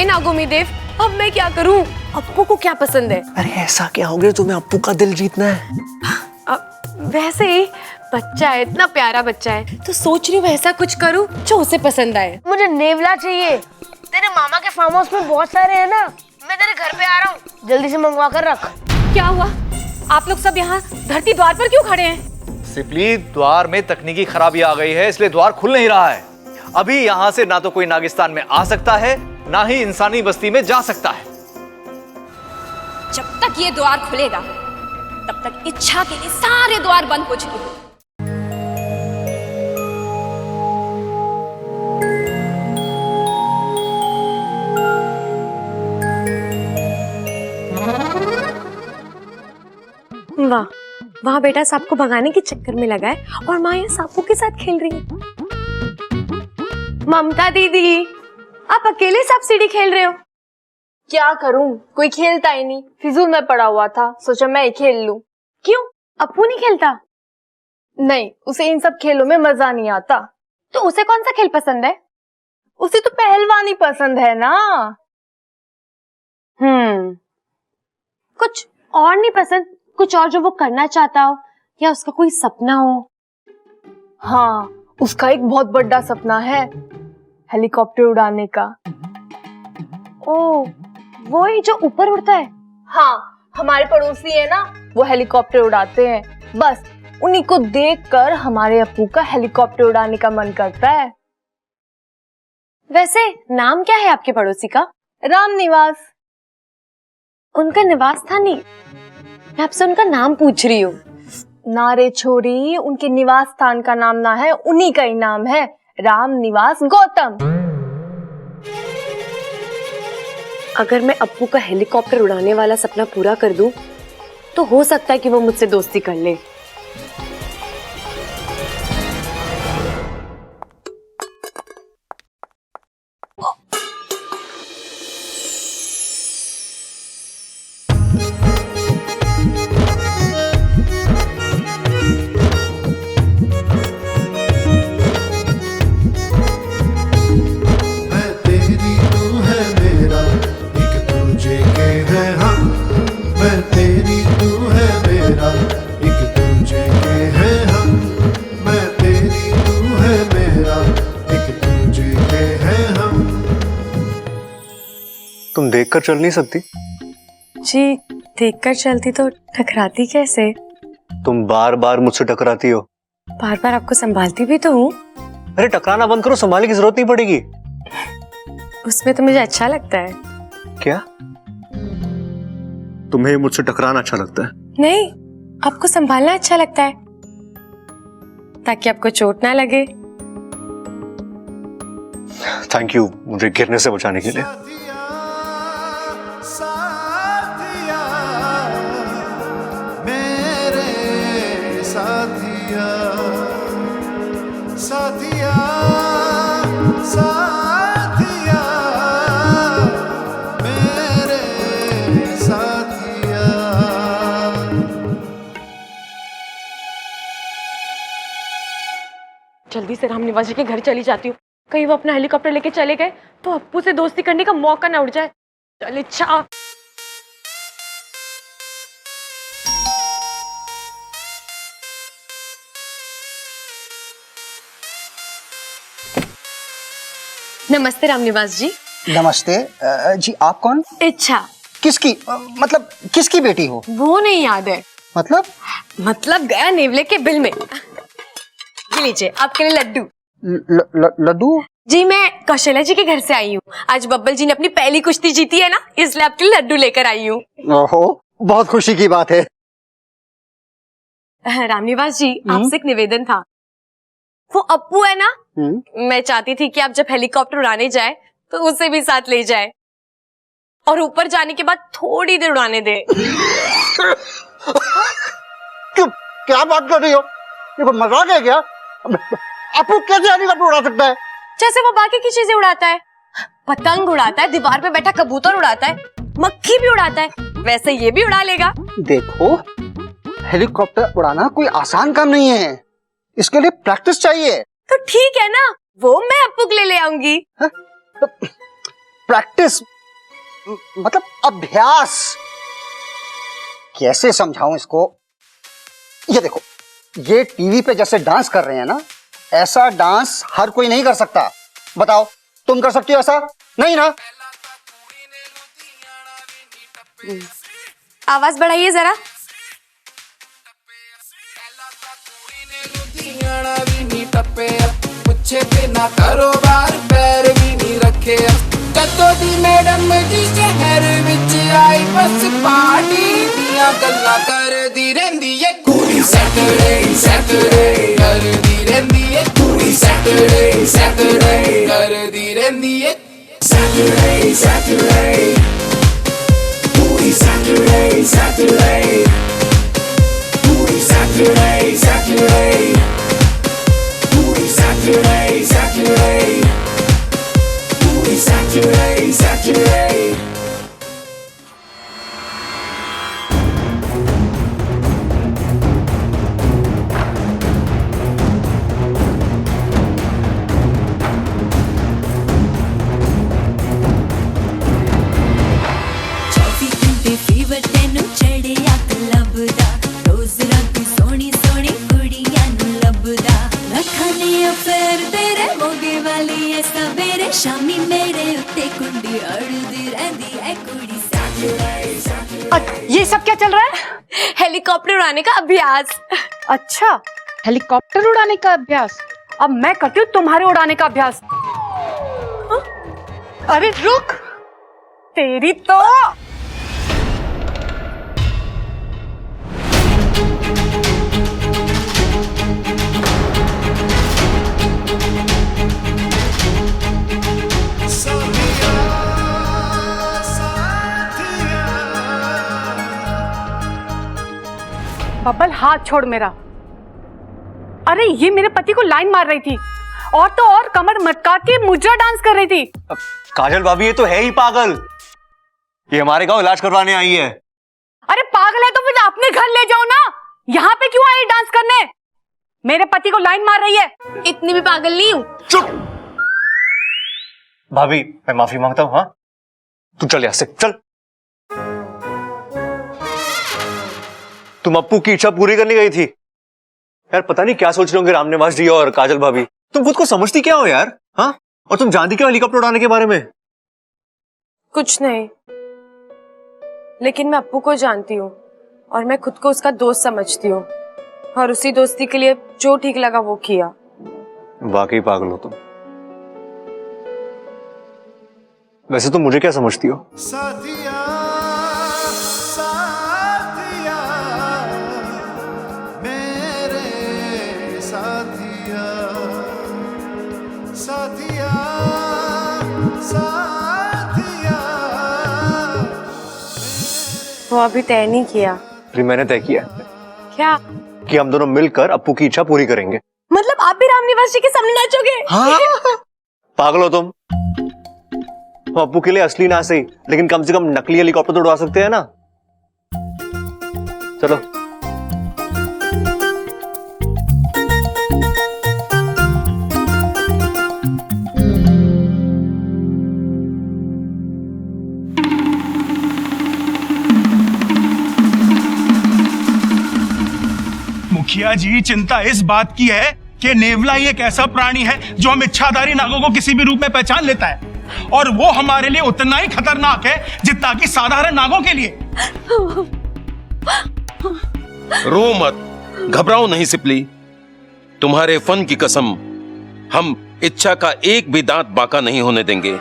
हे नागोमी देव, अब मैं क्या करूं? अप्पू को क्या पसंद है? अरे ऐसा क्या हो गया, तुम्हें अप्पू का दिल जीतना है? वैसे ही बच्चा है, इतना प्यारा बच्चा है, तो सोच रही हूँ ऐसा कुछ करूं जो उसे पसंद आए। मुझे नेवला चाहिए। तेरे मामा के फार्म हाउस में बहुत सारे हैं ना, मैं तेरे घर पे आ रहा हूँ, जल्दी से मंगवा कर रख। क्या हुआ? आप लोग सब यहाँ धरती द्वार पर क्यों खड़े हैं? सिपली, द्वार में तकनीकी खराबी आ गई है, इसलिए द्वार खुल नहीं रहा है। अभी यहाँ से ना तो कोई नागिस्तान में आ सकता है, ना ही इंसानी बस्ती में जा सकता है। जब तक ये द्वार खुलेगा तब तक इच्छा के लिए सारे द्वार बंद हो चुके हैं। वाह, वहाँ बेटा सांप को भगाने के चक्कर में लगा है और माँ यहाँ सांपों के साथ खेल रही है। ममता दीदी, आप अकेले सांप सीढ़ी खेल रहे हो? क्या करूं, कोई खेलता ही नहीं, फिजूल में पड़ा हुआ था, सोचा मैं ही खेल लूं। क्यों, अप्पू नहीं खेलता? नहीं, उसे इन सब खेलों में मजा नहीं आता। तो उसे कौन सा खेल पसंद है? उसे तो पहलवानी पसंद है ना। कुछ और नहीं पसंद? कुछ और जो वो करना चाहता हो या उसका कोई सपना हो? हाँ, उसका एक बहुत बड़ा सपना है, हेलीकॉप्टर उड़ाने का। ओह, वो ही जो ऊपर उड़ता है? हाँ, हमारे पड़ोसी है ना, वो हेलीकॉप्टर उड़ाते हैं। बस उन्हीं को देखकर हमारे अप्पू का हेलीकॉप्टर उड़ाने का मन करता है। वैसे नाम क्या है आपके पड़ोसी का? राम निवास। उनका निवास स्थान नहीं, मैं आपसे उनका नाम पूछ रही हूँ। ना रे छोरी, उनके निवास स्थान का नाम ना है, उन्हीं का ही नाम है, राम निवास गौतम। अगर मैं अप्पू का हेलीकॉप्टर उड़ाने वाला सपना पूरा कर दूं, तो हो सकता है कि वो मुझसे दोस्ती कर ले। तुम देखकर चल नहीं सकती? जी, देखकर चलती तो टकराती कैसे? तुम बार बार मुझसे टकराती हो। बार बार आपको संभालती भी तो हूँ। अरे टकराना बंद करो, संभालने की जरूरत नहीं पड़ेगी। उसमें तो मुझे अच्छा लगता है। क्या? तुम्हें मुझसे टकराना अच्छा लगता है? नहीं, आपको संभालना अच्छा लगता है, ताकि आपको चोट ना लगे। थैंक यू मुझे गिरने से बचाने के लिए। साथिया, साथिया, मेरे साथिया। जल्दी से राम निवास जी के घर चली जाती हूँ, कहीं वो अपना हेलीकॉप्टर लेके चले गए तो अप्पू से दोस्ती करने का मौका ना उड़ जाए। चल इच्छा। नमस्ते राम निवास जी। नमस्ते। जी आप कौन? इच्छा। किसकी मतलब किसकी बेटी हो? वो नहीं याद है। मतलब गया नेवले के बिल में। ये लीजिए आपके लिए लड्डू। लड्डू? जी, मैं कौशल्या जी के घर से आई हूँ। आज बब्बल जी ने अपनी पहली कुश्ती जीती है ना, इसलिए आपके लिए लड्डू लेकर आई हूँ। ओहो, बहुत खुशी की बात है। राम निवास जी, आपसे एक निवेदन था। वो अप्पू है ना, मैं चाहती थी कि आप जब हेलीकॉप्टर उड़ाने जाए तो उसे भी साथ ले जाए और ऊपर जाने के बाद थोड़ी देर उड़ाने दे। क्या बात कर रही हो? ये मजाक है क्या? अप्पू कैसे हेलीकॉप्टर उड़ा सकता है? जैसे वो बाकी की चीजें उड़ाता है, पतंग उड़ाता है, दीवार पे बैठा कबूतर उड़ाता है, मक्खी भी उड़ाता है, वैसे ये भी उड़ा लेगा। देखो, हेलीकॉप्टर उड़ाना कोई आसान काम नहीं है, इसके लिए प्रैक्टिस चाहिए। तो ठीक है ना, वो मैं अप्पू के लिए ले आऊंगी। प्रैक्टिस मतलब अभ्यास। कैसे समझाऊं इसको? ये देखो, ये टीवी पे जैसे डांस कर रहे हैं ना, ऐसा डांस हर कोई नहीं कर सकता। बताओ, तुम कर सकती हो ऐसा? नहीं ना? आवाज बढ़ाइए जरा। मुझे बिना कारोबार पैर भी नहीं रखे कदों दी मैडम जी शहर विच आई बस पार्टी दियां गल्लां करदी रहिंदी है कुड़ी सैटरडे सैटरडे करदी रहिंदी है कुड़ी सैटरडे सैटरडे करदी रहिंदी है सैटरडे सैटरडे कुड़ी सैटरडे सैटरडे कुड़ी Saturday Saturday Saturday, Saturday, Booty Saturday, Saturday. fever tenu chadiya labda roz rag soni soni kudiyan nu labda rakhane affair tere moge wali hai savere shami mere utte kundi addi rehndi hai kudi Saturday ये सब क्या चल रहा है? Helicopter उड़ाने का अभ्यास। अच्छा, हेलीकॉप्टर उड़ाने का अभ्यास। अब मैं करती हूँ तुम्हारे उड़ाने का अभ्यास। अरे रुक, तेरी तो साथिया साथिया बब्बल हाथ छोड़ मेरा। अरे ये मेरे पति को लाइन मार रही थी और तो और कमर मटका के मुजरा डांस कर रही थी। काजल भाभी ये तो है ही पागल। ये हमारे गांव इलाज करवाने आई है। अरे पागल है तो फिर अपने घर ले जाओ ना, यहाँ पे क्यों आई डांस करने? मेरे पति को लाइन मार रही है। इतनी भी पागल नहीं हूँ। चुप भाभी, मैं माफी मांगता हूँ। हाँ, तू चल यहाँ से चल। तुम अप्पू की इच्छा पूरी करने गई थी। यार पता नहीं क्या सोच रहे होंगे रामनिवास जी और काजल भाभी। तुम खुद को समझती क्या हो यार? हाँ, और तुम जानती क्या हेलीकॉप्टर उड़ाने के बारे में? कुछ नहीं, लेकिन मैं अप्पू को जानती हूँ और मैं खुद को उसका दोस्त समझती हूँ और उसी दोस्ती के लिए जो ठीक लगा वो किया। वाकई पागल हो तुम। वैसे तुम मुझे क्या समझती हो? साथिया साथिया मेरे साथिया साथिया साथिया वो अभी तय नहीं किया। फिर मैंने तय किया क्या? कि हम दोनों मिलकर अप्पू की इच्छा पूरी करेंगे। मतलब आप भी रामनिवास जी के सामने नाचोगे? हाँ? पागल हो तुम। हम अप्पू के लिए असली ना सही, लेकिन कम से कम नकली हेलीकॉप्टर तो उड़ा सकते हैं ना। चलो। मुखिया जी, चिंता इस बात की है कि नेवला ही एक ऐसा प्राणी है जो हम इच्छाधारी नागों को किसी भी रूप में पहचान लेता है, और वो हमारे लिए उतना ही खतरनाक है जितना कि साधारण नागों के लिए। रो मत, घबराओ नहीं सिपली। तुम्हारे फन की कसम, हम इच्छा का एक भी दांत बांका नहीं होने देंगे।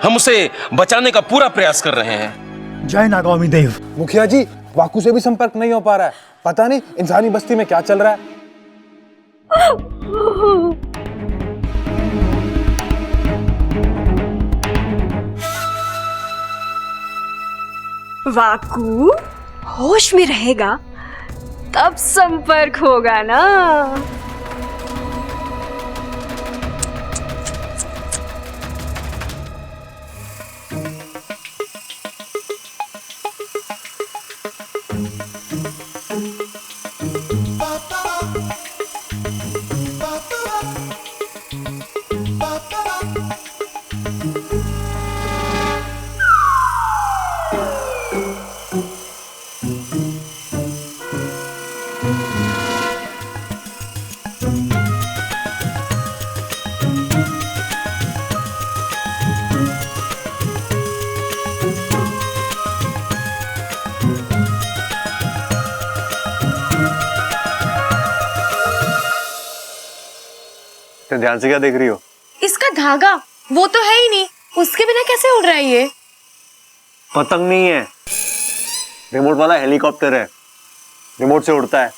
हम उसे बचाने का पूरा प्रयास कर रहे हैं। जय नागामी देव। मुखिया जी, वाकू से भी संपर्क नहीं हो पा रहा है। पता नहीं इंसानी बस्ती में क्या चल रहा है। वाकू होश में रहेगा तब संपर्क होगा ना। तुम ध्यान से क्या देख रही हो? इसका धागा वो तो है ही नहीं, उसके बिना कैसे उड़ रहा है ये? पतंग नहीं है, रिमोट वाला हेलीकॉप्टर है, रिमोट से उड़ता है।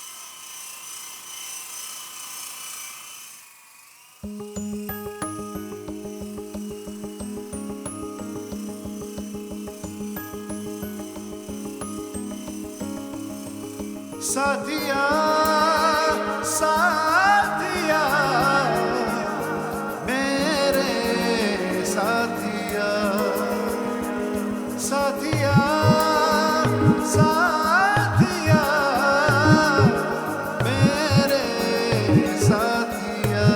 साथिया साथिया मेरे साथिया साथिया साथिया मेरे साथिया।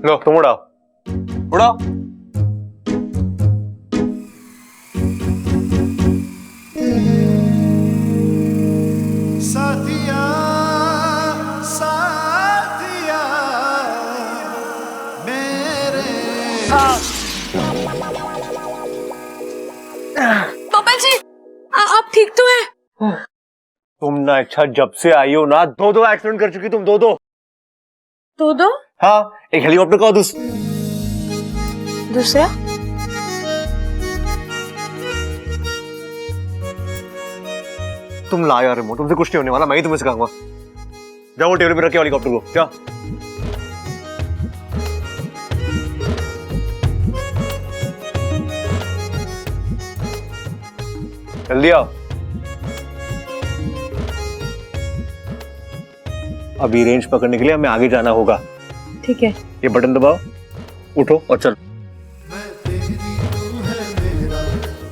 लो तुम उड़ाओ, उड़ाओ। साथिया साथिया मेरे बब्बल जी आप ठीक तो हैं? तुम ना अच्छा जब से आई हो ना दो एक्सीडेंट कर चुकी तुम, दो। हाँ, एक हेलीकॉप्टर का और दूसरा? तुम ला यार रिमोट, तुमसे कुछ नहीं होने वाला, मैं ही तुम्हें सिखाऊंगा। जाओ वो टेबल पे रखे हेलीकॉप्टर को, जा। जल्दी आओ। अभी रेंज पकड़ने के लिए हमें आगे जाना होगा। ठीक है। ये बटन दबाओ, उठो और चलो। मैं तेरी तू है मेरा,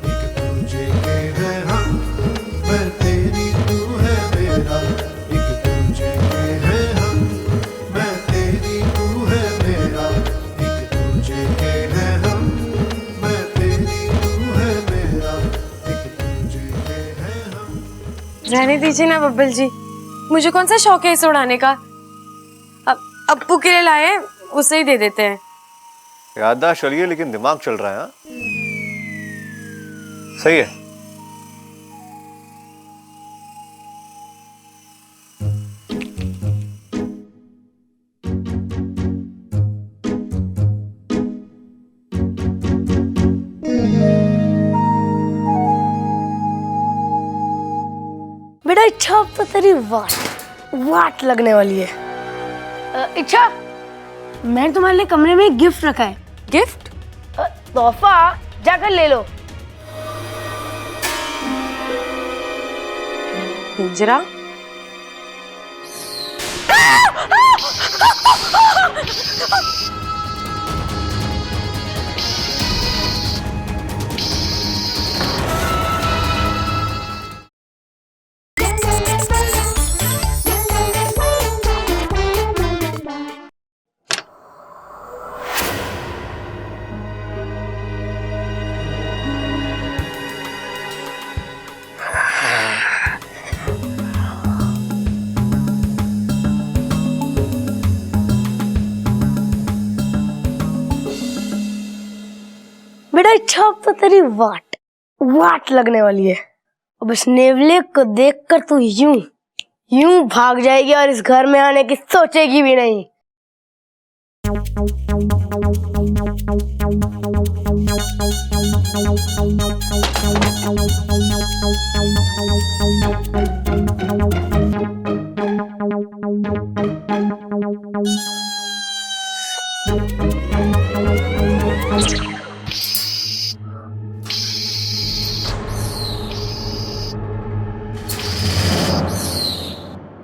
एक दूजे के है हम। मैं तेरी तू है मेरा, एक दूजे के है हम। मैं तेरी तू है मेरा, एक दूजे के है हम। मैं तेरी तू है मेरा, एक दूजे के है हम। रहने दीजिए ना बब्बल जी, मुझे कौन सा शौक है इसे उड़ाने का। अब अप्पू के लिए लाए हैं, उसे ही दे देते हैं। याददाश्त चलिए लेकिन दिमाग चल रहा है। हाँ सही है। बेटा इच्छा अब तो तेरी वाट लगने वाली है। इच्छा, मैंने तुम्हारे लिए कमरे में एक गिफ्ट रखा है। गिफ्ट? तोहफा, जाकर ले लो। पिंजरा? बेटा इच्छा अब तो तेरी वाट लगने वाली है। अब इस नेवले को देखकर तू यूं भाग जाएगी और इस घर में आने की सोचेगी भी नहीं।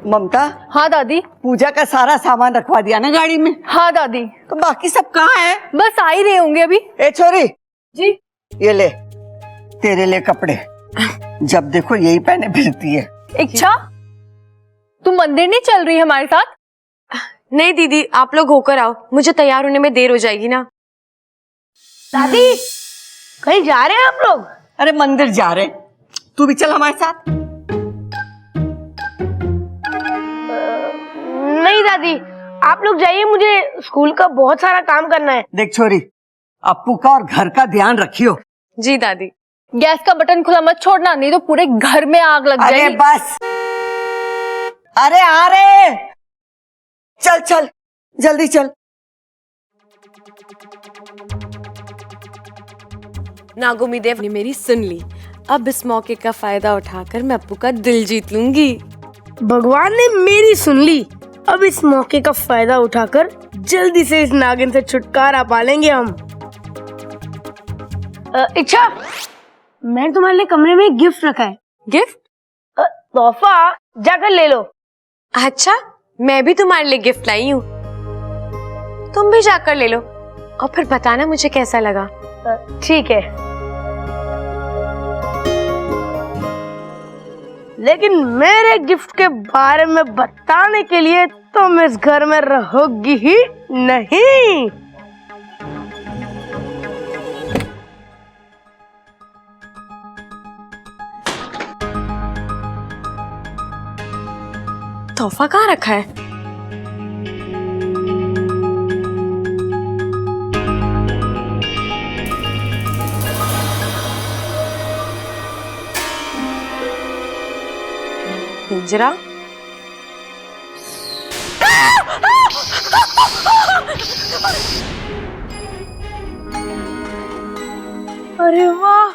ममता। हाँ दादी। पूजा का सारा सामान रखवा दिया ना गाड़ी में? हाँ दादी। तो बाकी सब कहाँ है? बस आ ही रहे होंगे अभी। ए छोरी जी। ये ले तेरे लिए कपड़े, जब देखो यही पहने फिरती है। इच्छा, तुम मंदिर नहीं चल रही हमारे साथ? नहीं दीदी, आप लोग होकर आओ, मुझे तैयार होने में देर हो जाएगी ना। दादी, कहीं जा रहे हैं आप लोग? अरे मंदिर जा रहे, तू भी चल हमारे साथ। नहीं दादी, आप लोग जाइए, मुझे स्कूल का बहुत सारा काम करना है। देख छोरी, अप्पू का और घर का ध्यान रखियो। जी दादी। गैस का बटन खुला मत छोड़ना, नहीं तो पूरे घर में आग लग अरे जाएगी। बस, अरे आ रहे, चल चल जल्दी चल। नागोमी देव ने मेरी सुन ली, अब इस मौके का फायदा उठाकर मैं अप्पू का दिल जीत लूंगी। भगवान ने मेरी सुन ली, अब इस मौके का फायदा उठाकर जल्दी से इस नागिन से छुटकारा पा लेंगे हम। इच्छा, मैंने तुम्हारे लिए कमरे में एक गिफ्ट रखा है। गिफ्ट? तोहफा, जाकर ले लो। अच्छा, मैं भी तुम्हारे लिए गिफ्ट लाई हूँ, तुम भी जाकर ले लो और फिर बताना मुझे कैसा लगा। ठीक है, लेकिन मेरे गिफ्ट के बारे में बताने के लिए तुम इस घर में रहोगी ही नहीं। तोहफा कहाँ रखा है? पिंजरा? अरे वाह,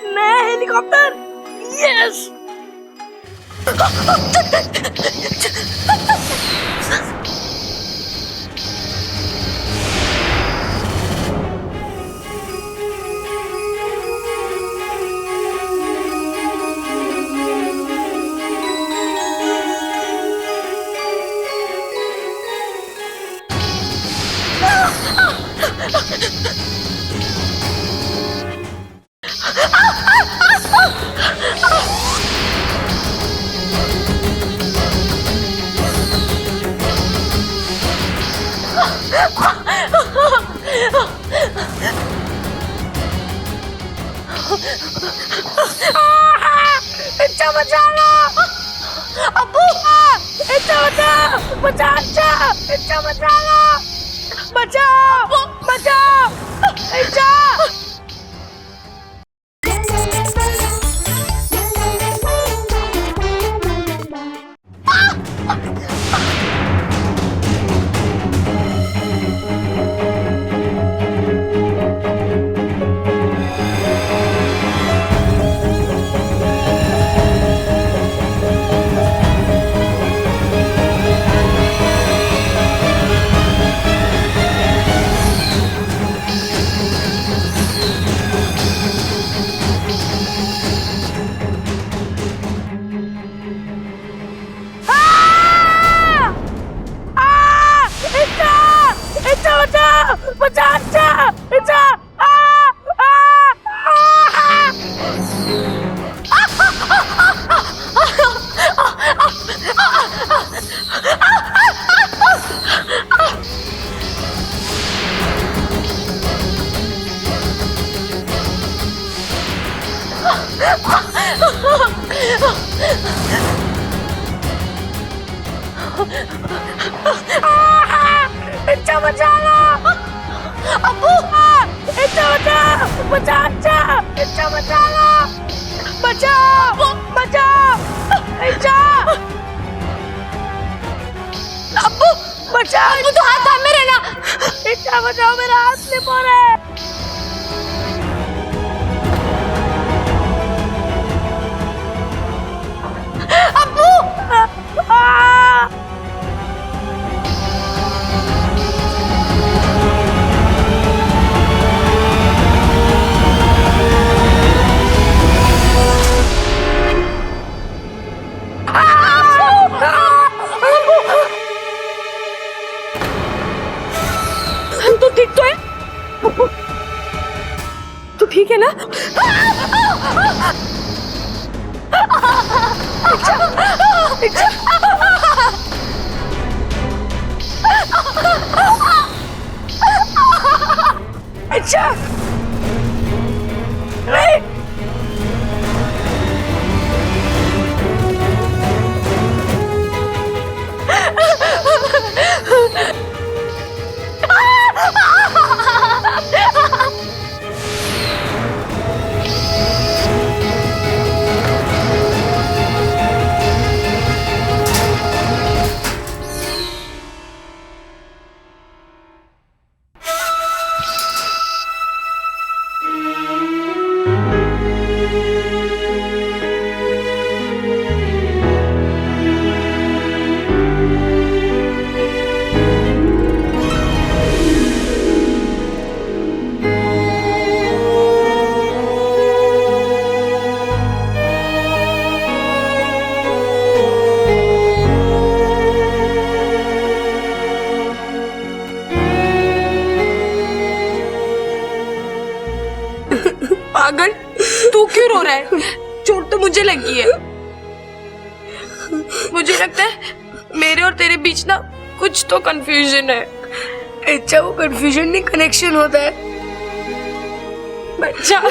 नया हेलीकॉप्टर, यस। इच्छा बचा लो, अब्बू, इच्छा बचाओ, बचाओ, इच्छा बचा लो, बचाओ, बचाओ, इच्छा। इच्छा बचा लो, अब्बू, इच्छा बचाओ, बचाओ, इच्छा बचा लो, बचाओ, बचाओ, इच्छा, अब्बू, बचाओ, अब्बू तो हाथ थामे रहना, इच्छा बचाओ, मेरा हाथ स्लिप हो रहा है। अब्बू, तो ठीक तो है, तू ठीक है ना? अच्छा नहीं पागल, तू क्यों रो रहा है? चोट तो मुझे लगी है। मुझे लगता है मेरे और तेरे बीच ना कुछ तो कंफ्यूजन है। अच्छा वो कंफ्यूजन नहीं कनेक्शन होता है बच्चा।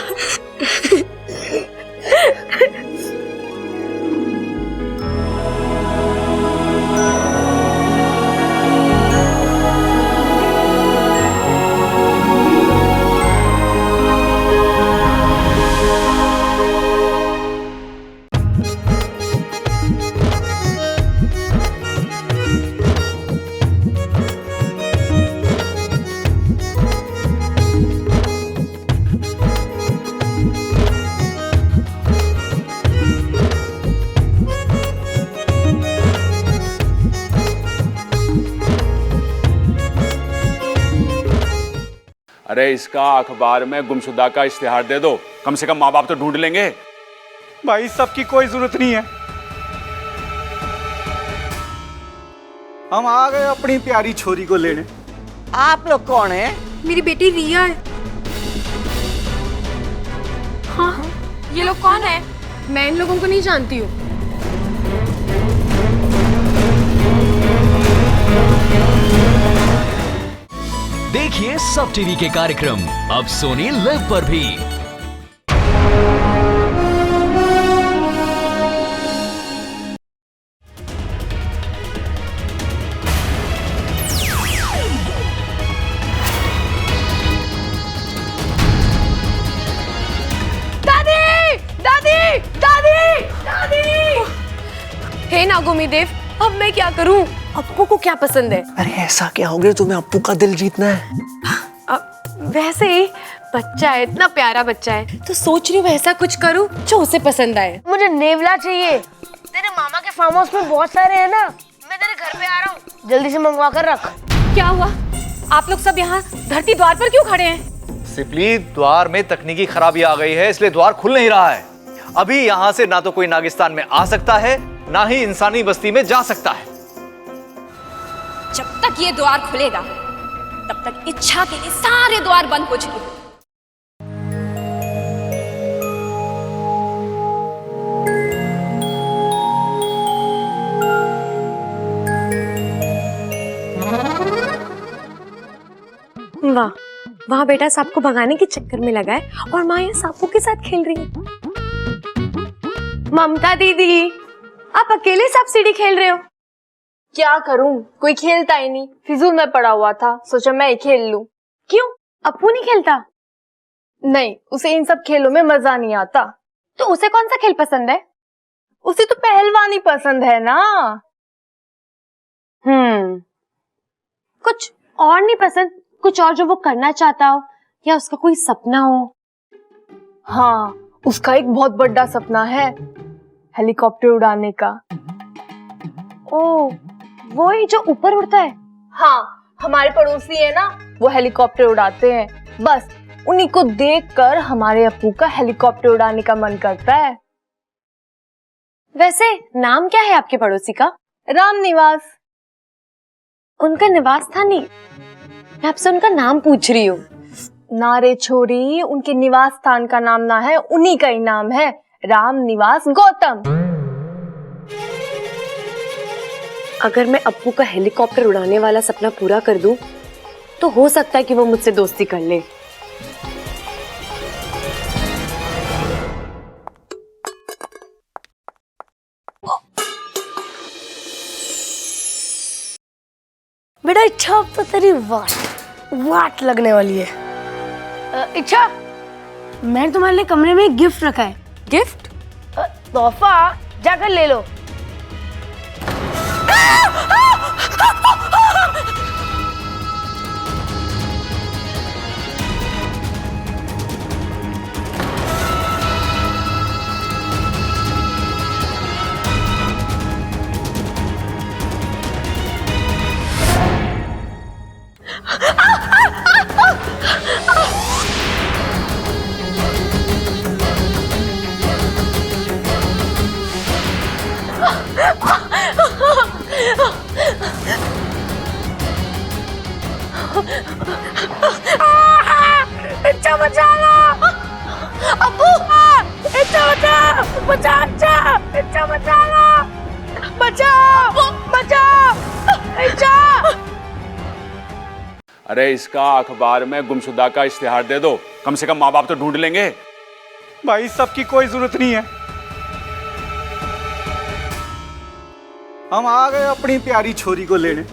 अरे इसका अखबार में गुमशुदा का इश्तिहार दे दो, कम से कम माँ बाप तो ढूंढ लेंगे। भाई सबकी कोई जरूरत नहीं है, हम आ गए अपनी प्यारी छोरी को लेने। आप लोग कौन है? मेरी बेटी रिया है। हाँ, ये लोग कौन है? मैं इन लोगों को नहीं जानती हूँ। देखिए सब टीवी के कार्यक्रम अब सोनी लिव पर भी। दादी, दादी, दादी, दादी। हे नागोमी देव, अब मैं क्या करूं? अप्पू को क्या पसंद है? अरे ऐसा क्या हो गया तुम्हें अप्पू का दिल जीतना है? वैसे ही बच्चा है, इतना प्यारा बच्चा है, तो सोच रही हूँ ऐसा कुछ करूँ जो उसे पसंद आए। मुझे नेवला चाहिए। तेरे मामा के फार्म हाउस में बहुत सारे हैं ना, मैं तेरे घर पे आ रहा हूँ, जल्दी से मंगवा कर रख। क्या हुआ? आप लोग सब यहाँ धरती द्वार पर क्यों खड़े हैं? सिपली, द्वार में तकनीकी खराबी आ गई है, इसलिए द्वार खुल नहीं रहा है। अभी यहाँ से ना तो कोई नागिस्तान में आ सकता है, ना ही इंसानी बस्ती में जा सकता है। जब तक ये द्वार खुलेगा तब तक इच्छा के लिए सारे द्वार बंद हो चुके हैं। वाह वाह, बेटा सांप को भगाने के चक्कर में लगा है और माँ यहाँ सांपों के साथ खेल रही है। ममता दीदी, आप अकेले सांप सीढ़ी खेल रहे हो? क्या करूं, कोई खेलता ही नहीं, फिजूल में पड़ा हुआ था, सोचा मैं ही खेल लूं। क्यों, अप्पू नहीं खेलता? नहीं, उसे इन सब खेलों में मजा नहीं आता। तो उसे कौन सा खेल पसंद है? उसे तो पहलवानी पसंद है ना। कुछ और नहीं पसंद? कुछ और जो वो करना चाहता हो या उसका कोई सपना हो? हाँ, उसका एक बहुत बड़ा सपना है, हेलीकॉप्टर उड़ाने का। ओह, वो ही जो ऊपर उड़ता है? हाँ, हमारे पड़ोसी है ना, वो हेलीकॉप्टर उड़ाते हैं। बस उन्हीं को देखकर हमारे अप्पू का हेलीकॉप्टर उड़ाने का मन करता है। वैसे नाम क्या है आपके पड़ोसी का? राम निवास। उनका निवास था नहीं, मैं आपसे उनका नाम पूछ रही हूँ। ना रे छोरी, उनके निवास स्थान का नाम ना है, उन्हीं का ही नाम है, राम निवास गौतम। अगर मैं अप्पू का हेलीकॉप्टर उड़ाने वाला सपना पूरा कर दूं, तो हो सकता है कि वो मुझसे दोस्ती कर ले। बेटा इच्छा अब तो तेरी वाट लगने वाली है। इच्छा, मैंने तुम्हारे लिए कमरे में एक गिफ्ट रखा है। गिफ्ट? तोहफा जाकर ले लो। इच्छा बचा लो, अप्पू, इच्छा बचा, बचा इच्छा, इच्छा बचा लो, बचाओ, बचाओ, इच्छा। अरे इसका अखबार में गुमशुदा का इश्तिहार दे दो, कम से कम माँ बाप तो ढूंढ लेंगे। भाई सबकी कोई जरूरत नहीं है, हम आ गए अपनी प्यारी छोरी को लेने।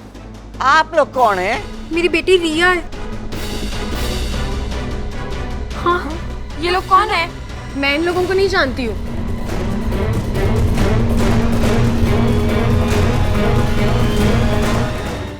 आप लोग कौन है? मेरी बेटी रिया है। हाँ, ये लोग कौन है? मैं इन लोगों को नहीं जानती हूँ।